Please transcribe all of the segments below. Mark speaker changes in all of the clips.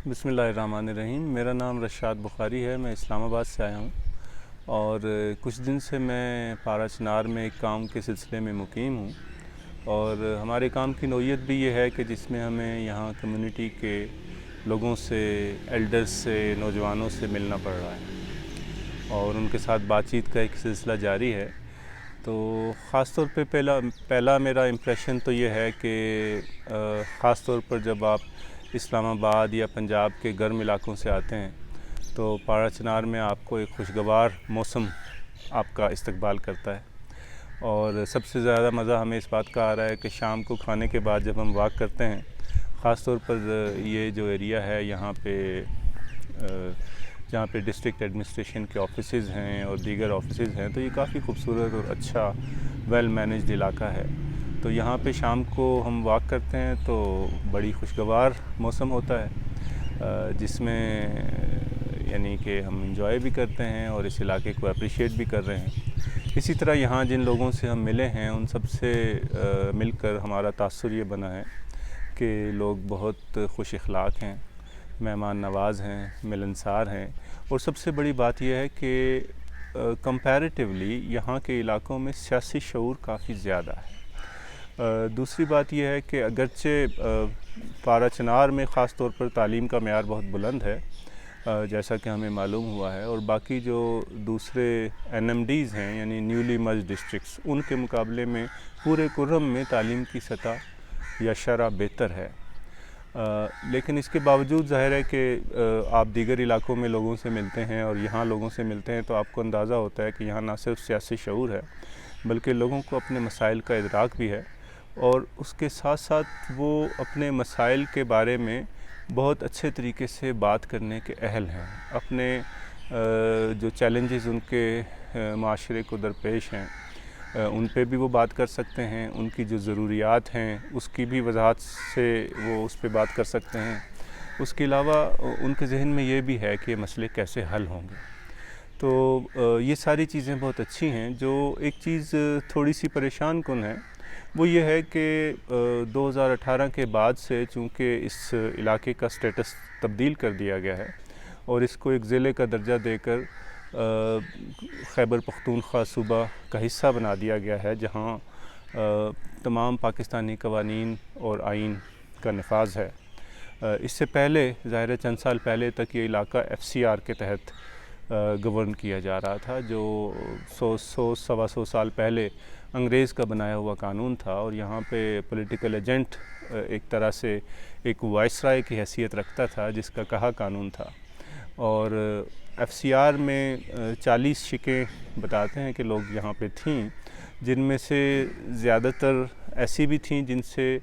Speaker 1: بسم اللہ الرحمن الرحیم۔ میرا نام رشاد بخاری ہے، میں اسلام آباد سے آیا ہوں اور کچھ دن سے میں پارا چنار میں ایک کام کے سلسلے میں مقیم ہوں، اور ہمارے کام کی نوعیت بھی یہ ہے کہ جس میں ہمیں یہاں کمیونٹی کے لوگوں سے، ایلڈرز سے، نوجوانوں سے ملنا پڑ رہا ہے اور ان کے ساتھ بات چیت کا ایک سلسلہ جاری ہے۔ تو خاص طور پہ پہلا میرا امپریشن تو یہ ہے کہ خاص طور پر جب آپ اسلام آباد یا پنجاب کے گرم علاقوں سے آتے ہیں تو پارا چنار میں آپ کو ایک خوشگوار موسم آپ کا استقبال کرتا ہے، اور سب سے زیادہ مزہ ہمیں اس بات کا آ رہا ہے کہ شام کو کھانے کے بعد جب ہم واک کرتے ہیں، خاص طور پر یہ جو ایریا ہے یہاں پہ جہاں پہ ڈسٹرکٹ ایڈمنسٹریشن کے آفیسز ہیں اور دیگر آفیسز ہیں، تو یہ کافی خوبصورت اور اچھا ویل مینیجڈ علاقہ ہے۔ تو یہاں پہ شام کو ہم واک کرتے ہیں تو بڑی خوشگوار موسم ہوتا ہے، جس میں یعنی کہ ہم انجوائے بھی کرتے ہیں اور اس علاقے کو اپریشیٹ بھی کر رہے ہیں۔ اسی طرح یہاں جن لوگوں سے ہم ملے ہیں ان سب سے مل کر ہمارا تاثر یہ بنا ہے کہ لوگ بہت خوش اخلاق ہیں، مہمان نواز ہیں، ملنسار ہیں، اور سب سے بڑی بات یہ ہے کہ کمپیریٹیولی یہاں کے علاقوں میں سیاسی شعور کافی زیادہ ہے۔ دوسری بات یہ ہے کہ اگرچہ پارا چنار میں خاص طور پر تعلیم کا معیار بہت بلند ہے، جیسا کہ ہمیں معلوم ہوا ہے، اور باقی جو دوسرے NMDs ہیں یعنی نیولی مرج ڈسٹرکٹس، ان کے مقابلے میں پورے کرم میں تعلیم کی سطح یا شرح بہتر ہے۔ لیکن اس کے باوجود ظاہر ہے کہ آپ دیگر علاقوں میں لوگوں سے ملتے ہیں اور یہاں لوگوں سے ملتے ہیں تو آپ کو اندازہ ہوتا ہے کہ یہاں نہ صرف سیاسی شعور ہے بلکہ لوگوں کو اپنے مسائل کا ادراک بھی ہے، اور اس کے ساتھ ساتھ وہ اپنے مسائل کے بارے میں بہت اچھے طریقے سے بات کرنے کے اہل ہیں۔ اپنے جو چیلنجز ان کے معاشرے کو درپیش ہیں ان پہ بھی وہ بات کر سکتے ہیں، ان کی جو ضروریات ہیں اس کی بھی وضاحت سے وہ اس پہ بات کر سکتے ہیں۔ اس کے علاوہ ان کے ذہن میں یہ بھی ہے کہ یہ مسئلے کیسے حل ہوں گے۔ تو یہ ساری چیزیں بہت اچھی ہیں۔ جو ایک چیز تھوڑی سی پریشان کن ہے وہ یہ ہے کہ 2018 کے بعد سے چونکہ اس علاقے کا سٹیٹس تبدیل کر دیا گیا ہے اور اس کو ایک ضلع کا درجہ دے کر خیبر پختونخوا صوبہ کا حصہ بنا دیا گیا ہے، جہاں تمام پاکستانی قوانین اور آئین کا نفاذ ہے۔ اس سے پہلے ظاہر ہے چند سال پہلے تک یہ علاقہ FCR کے تحت گورن کیا جا رہا تھا، جو سوا سو سال پہلے انگریز کا بنایا ہوا قانون تھا، اور یہاں پہ پولیٹیکل ایجنٹ ایک طرح سے ایک وائسرائے کی حیثیت رکھتا تھا جس کا کہا قانون تھا۔ اور FCR میں 40 شکیں بتاتے ہیں کہ لوگ یہاں پہ تھیں، جن میں سے زیادہ تر ایسی بھی تھیں جن سے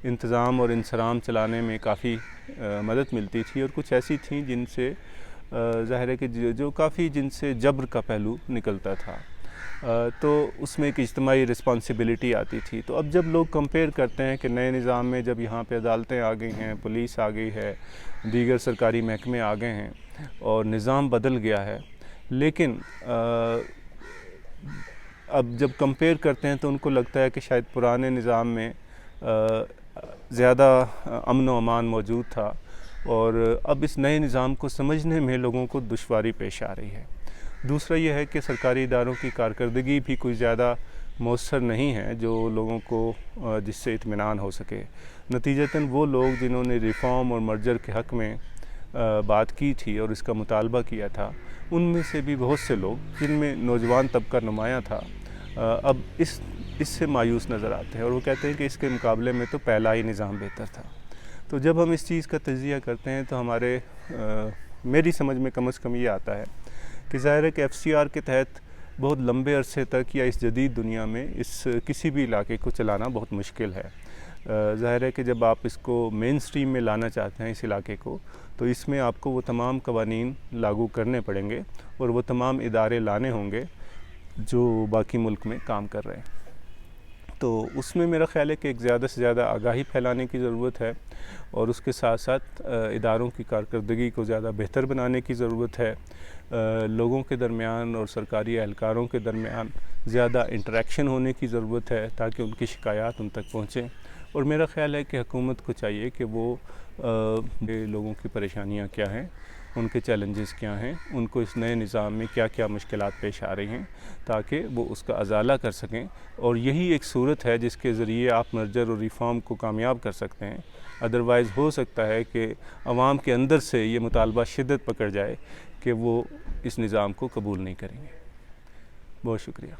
Speaker 1: انتظام اور انصرام چلانے میں کافی مدد ملتی تھی، اور کچھ ایسی تھیں جن سے ظاہر ہے کہ جو کافی جن سے جبر کا پہلو نکلتا تھا، تو اس میں ایک اجتماعی رسپانسبلٹی آتی تھی۔ تو اب جب لوگ کمپیئر کرتے ہیں کہ نئے نظام میں جب یہاں پہ عدالتیں آ گئی ہیں، پولیس آ گئی ہے، دیگر سرکاری محکمے آ گئے ہیں اور نظام بدل گیا ہے، لیکن اب جب کمپیئر کرتے ہیں تو ان کو لگتا ہے کہ شاید پرانے نظام میں زیادہ امن و امان موجود تھا، اور اب اس نئے نظام کو سمجھنے میں لوگوں کو دشواری پیش آ رہی ہے۔ دوسرا یہ ہے کہ سرکاری اداروں کی کارکردگی بھی کوئی زیادہ مؤثر نہیں ہے جو لوگوں کو جس سے اطمینان ہو سکے۔ نتیجتاً وہ لوگ جنہوں نے ریفارم اور مرجر کے حق میں بات کی تھی اور اس کا مطالبہ کیا تھا، ان میں سے بھی بہت سے لوگ جن میں نوجوان طبقہ نمایاں تھا، اب اس سے مایوس نظر آتے ہیں، اور وہ کہتے ہیں کہ اس کے مقابلے میں تو پہلا ہی نظام بہتر تھا۔ تو جب ہم اس چیز کا تجزیہ کرتے ہیں تو میری سمجھ میں کم از کم یہ آتا ہے کہ ظاہر ہے کہ FCR کے تحت بہت لمبے عرصے تک یا اس جدید دنیا میں کسی بھی علاقے کو چلانا بہت مشکل ہے۔ ظاہر ہے کہ جب آپ اس کو مین سٹریم میں لانا چاہتے ہیں اس علاقے کو، تو اس میں آپ کو وہ تمام قوانین لاگو کرنے پڑیں گے اور وہ تمام ادارے لانے ہوں گے جو باقی ملک میں کام کر رہے ہیں۔ تو اس میں میرا خیال ہے کہ ایک زیادہ سے زیادہ آگاہی پھیلانے کی ضرورت ہے، اور اس کے ساتھ ساتھ اداروں کی کارکردگی کو زیادہ بہتر بنانے کی ضرورت ہے۔ لوگوں کے درمیان اور سرکاری اہلکاروں کے درمیان زیادہ انٹریکشن ہونے کی ضرورت ہے تاکہ ان کی شکایات ان تک پہنچیں، اور میرا خیال ہے کہ حکومت کو چاہیے کہ وہ لوگوں کی پریشانیاں کیا ہیں، ان کے چیلنجز کیا ہیں، ان کو اس نئے نظام میں کیا کیا مشکلات پیش آ رہی ہیں، تاکہ وہ اس کا ازالہ کر سکیں، اور یہی ایک صورت ہے جس کے ذریعے آپ مرجر اور ریفارم کو کامیاب کر سکتے ہیں۔ ادروائز ہو سکتا ہے کہ عوام کے اندر سے یہ مطالبہ شدت پکڑ جائے کہ وہ اس نظام کو قبول نہیں کریں گے۔ بہت شکریہ۔